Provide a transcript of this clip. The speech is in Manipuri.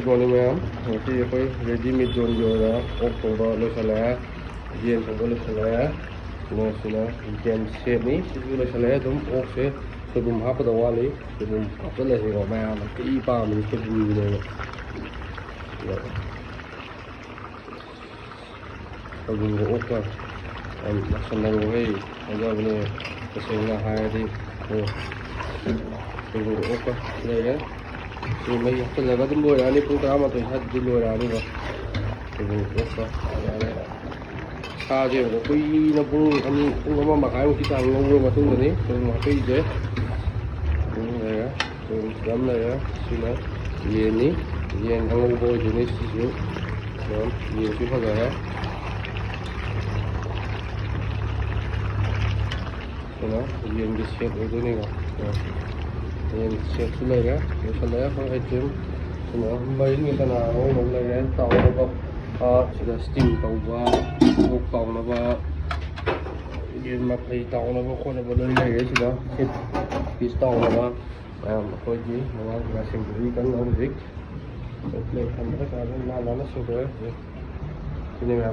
Good morning ma'am. Thì tôi ready mid zone rồi ok cover lo sala gen cover lo sala no sila gen shape ni lo sala dum ok se sebelum apa dah wali sebelum apa lah sih ma'am ke ipa ni sebelum ni sebelum ok lah masalah ni ada ni kesana hari ni sebelum ok lah ya thì mấy cái là có tính mua ra đi cũng có mà tôi hết đi mua ra đi mà thì mình rất có xa chứ có cái nó cũng anh cũng có mà cái một cái thằng ngon luôn mà tôi này tôi mà cái gì đấy cũng này á tôi dám này á xin nói gì ní gì ăn ngon bôi thì này xíu đó nhiều cái phần rồi á đó gì ăn cái xếp ở dưới này rồi nhìn xếp xuống đây á để sau đấy không ai kiếm nó mấy người ta nào một này đấy tàu nó có chỉ là steam tàu và một tàu nó và nhìn mặt thì tàu nó có con nó vào đây này đấy chỉ đó cái tàu nó và thôi gì mà là xem cái cắn nó gì để thành tất cả nó xuống tới cho nên là